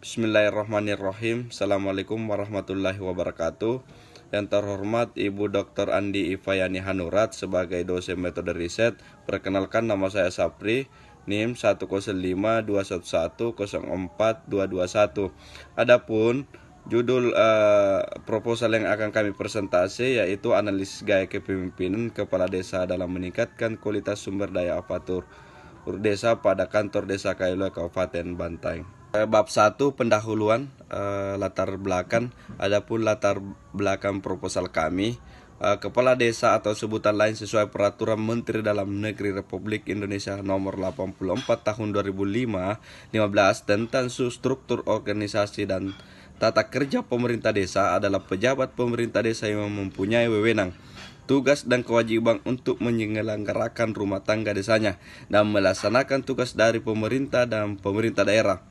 Bismillahirrahmanirrahim. Assalamualaikum warahmatullahi wabarakatuh. Yang terhormat Ibu Dr. Andi Ifayani Hanurat sebagai dosen metode riset. Perkenalkan, nama saya Sapri, NIM 10521104221. Adapun judul proposal yang akan kami presentasi yaitu analisis gaya kepemimpinan kepala desa dalam meningkatkan kualitas sumber daya aparatur desa pada kantor desa Kailoa Kabupaten Bantaeng. Bab 1 pendahuluan, latar belakang. Adapun latar belakang proposal kami, kepala desa atau sebutan lain sesuai peraturan Menteri Dalam Negeri Republik Indonesia nomor 84 tahun 2015 tentang struktur organisasi dan tata kerja pemerintah desa adalah pejabat pemerintah desa yang mempunyai wewenang, tugas dan kewajiban untuk menyelenggarakan rumah tangga desanya dan melaksanakan tugas dari pemerintah dan pemerintah daerah.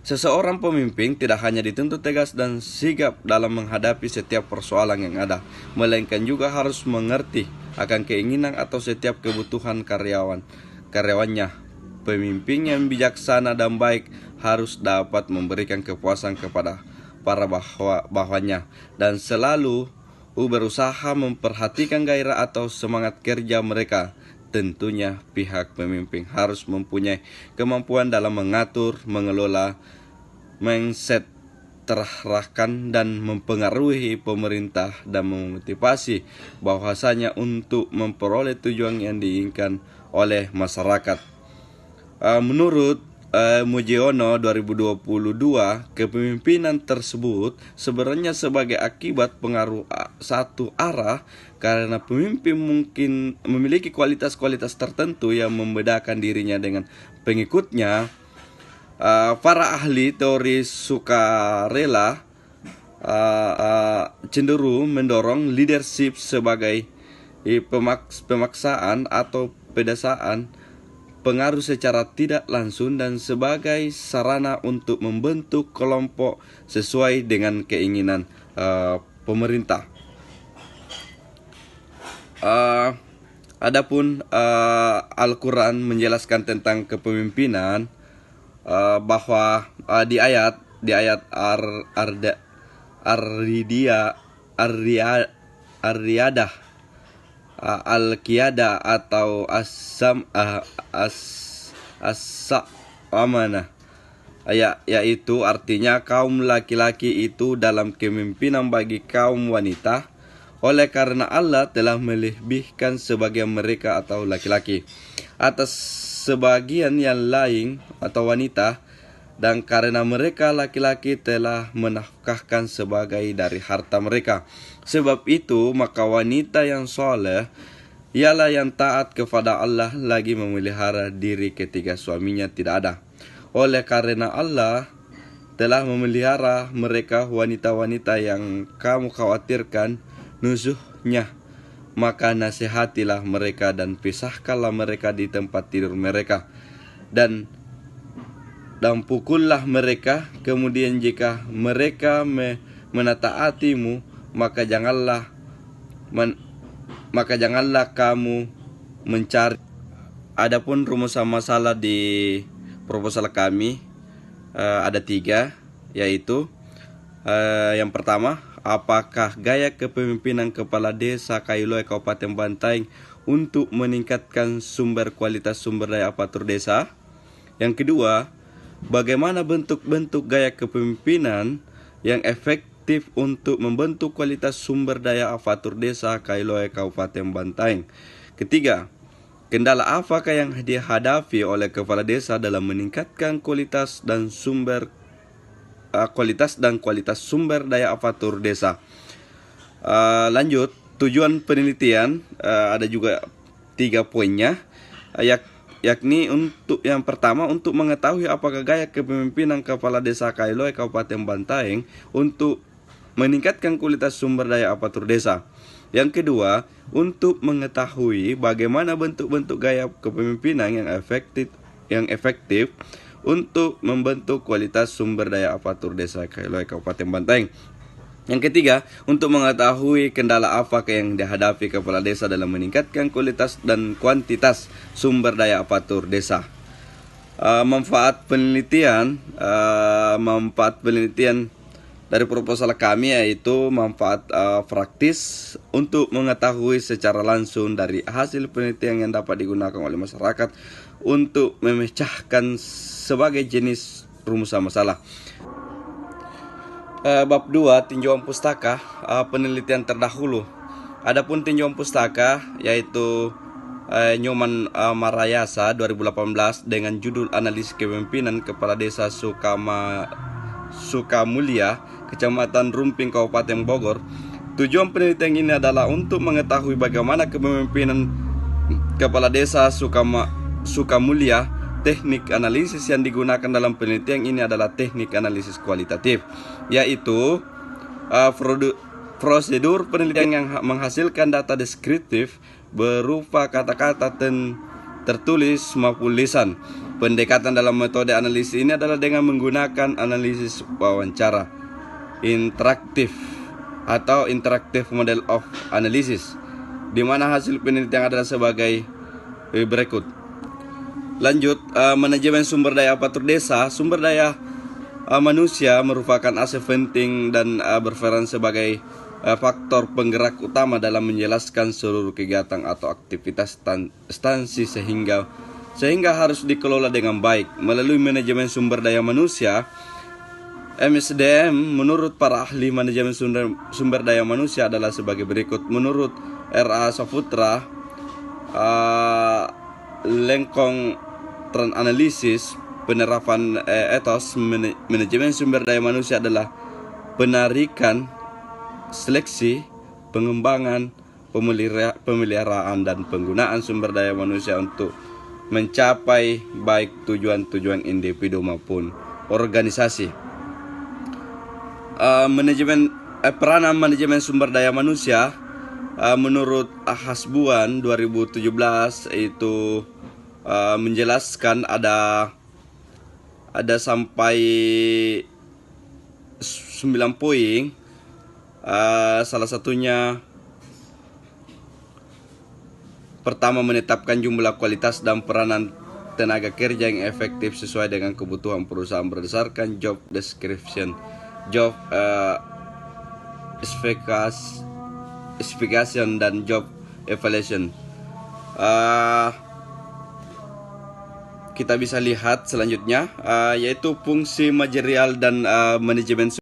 Seseorang pemimpin tidak hanya dituntut tegas dan sigap dalam menghadapi setiap persoalan yang ada, melainkan juga harus mengerti akan keinginan atau setiap kebutuhan karyawannya. Pemimpin yang bijaksana dan baik harus dapat memberikan kepuasan kepada para bawahannya dan selalu berusaha memperhatikan gairah atau semangat kerja mereka. Tentunya pihak pemimpin harus mempunyai kemampuan dalam mengatur, mengelola, menseterahkan dan mempengaruhi pemerintah dan memotivasi bahwasanya untuk memperoleh tujuan yang diinginkan oleh masyarakat. Menurut Mujiono 2022, kepemimpinan tersebut sebenarnya sebagai akibat pengaruh satu arah karena pemimpin mungkin memiliki kualitas-kualitas tertentu yang membedakan dirinya dengan pengikutnya. Para ahli teori sukarela cenderung mendorong leadership sebagai pemaksaan atau pedesaan pengaruh secara tidak langsung dan sebagai sarana untuk membentuk kelompok sesuai dengan keinginan pemerintah. Adapun Al-Quran menjelaskan tentang kepemimpinan bahwa di ayat Ar-Riyadah Al-Qiyadah atau As-Sa'amanah, yaitu artinya kaum laki-laki itu dalam kepemimpinan bagi kaum wanita, oleh karena Allah telah melebihkan sebagian mereka atau laki-laki atas sebagian yang lain atau wanita, dan karena mereka laki-laki telah menafkahkan sebagai dari harta mereka. Sebab itu maka wanita yang soleh ialah yang taat kepada Allah lagi memelihara diri ketika suaminya tidak ada. Oleh karena Allah telah memelihara mereka wanita-wanita yang kamu khawatirkan nusyuhnya, maka nasihatilah mereka dan pisahkanlah mereka di tempat tidur mereka dan pukullah mereka. Kemudian jika mereka menataatimu, maka janganlah kamu mencari. Adapun rumusan masalah di proposal kami ada 3, yaitu yang pertama, apakah gaya kepemimpinan kepala desa Kailoa Kabupaten Bantaeng untuk meningkatkan kualitas sumber daya aparatur desa? Yang kedua, bagaimana bentuk-bentuk gaya kepemimpinan yang efektif untuk membentuk kualitas sumber daya aparatur desa Kailoa Kabupaten Bantaeng? Ketiga, kendala apakah yang dihadapi oleh kepala desa dalam meningkatkan kualitas dan kualitas sumber daya aparatur desa? Lanjut, tujuan penelitian ada juga 3 poinnya, yakni untuk yang pertama, untuk mengetahui apakah gaya kepemimpinan kepala desa Kailoa Kabupaten Bantaeng untuk meningkatkan kualitas sumber daya aparatur desa. Yang kedua, untuk mengetahui bagaimana bentuk-bentuk gaya kepemimpinan yang efektif untuk membentuk kualitas sumber daya aparatur desa Kailoa Kabupaten Bantaeng. Yang ketiga, untuk mengetahui kendala apakah yang dihadapi kepala desa dalam meningkatkan kualitas dan kuantitas sumber daya aparatur desa. Manfaat penelitian dari proposal kami yaitu manfaat praktis untuk mengetahui secara langsung dari hasil penelitian yang dapat digunakan oleh masyarakat untuk memecahkan sebagai jenis rumusan masalah. Bab 2 tinjauan pustaka, penelitian terdahulu. Adapun tinjauan pustaka yaitu Nyoman Marayasa 2018 dengan judul Analisis Kepemimpinan Kepala Desa Sukamulya, Kecamatan Rumping, Kabupaten Bogor. Tujuan penelitian ini adalah untuk mengetahui bagaimana kepemimpinan Kepala Desa Sukamulya. Teknik analisis yang digunakan dalam penelitian ini adalah teknik analisis kualitatif, yaitu prosedur penelitian yang menghasilkan data deskriptif berupa kata-kata tertulis maupun lisan. Pendekatan dalam metode analisis ini adalah dengan menggunakan analisis wawancara interaktif atau interactive model of analysis, di mana hasil penelitian adalah sebagai berikut. Lanjut, manajemen sumber daya aparatur desa. Sumber daya manusia merupakan aset penting dan berperan sebagai faktor penggerak utama dalam menjelaskan seluruh kegiatan atau aktivitas instansi sehingga harus dikelola dengan baik. Melalui manajemen sumber daya manusia, MSDM, menurut para ahli manajemen sumber daya manusia adalah sebagai berikut. Menurut R.A. Saputra, Lengkong Analisis, penerapan etos manajemen sumber daya manusia adalah penarikan, seleksi, pengembangan, pemeliharaan, dan penggunaan sumber daya manusia untuk mencapai baik tujuan-tujuan individu maupun organisasi. Peranan manajemen sumber daya manusia menurut Hasbuan 2017 itu menjelaskan ada sampai 9 poin. Salah satunya pertama, menetapkan jumlah, kualitas, dan peranan tenaga kerja yang efektif sesuai dengan kebutuhan perusahaan berdasarkan job description, job specification, dan job evaluation. Kita bisa lihat selanjutnya yaitu fungsi manajerial dan manajemen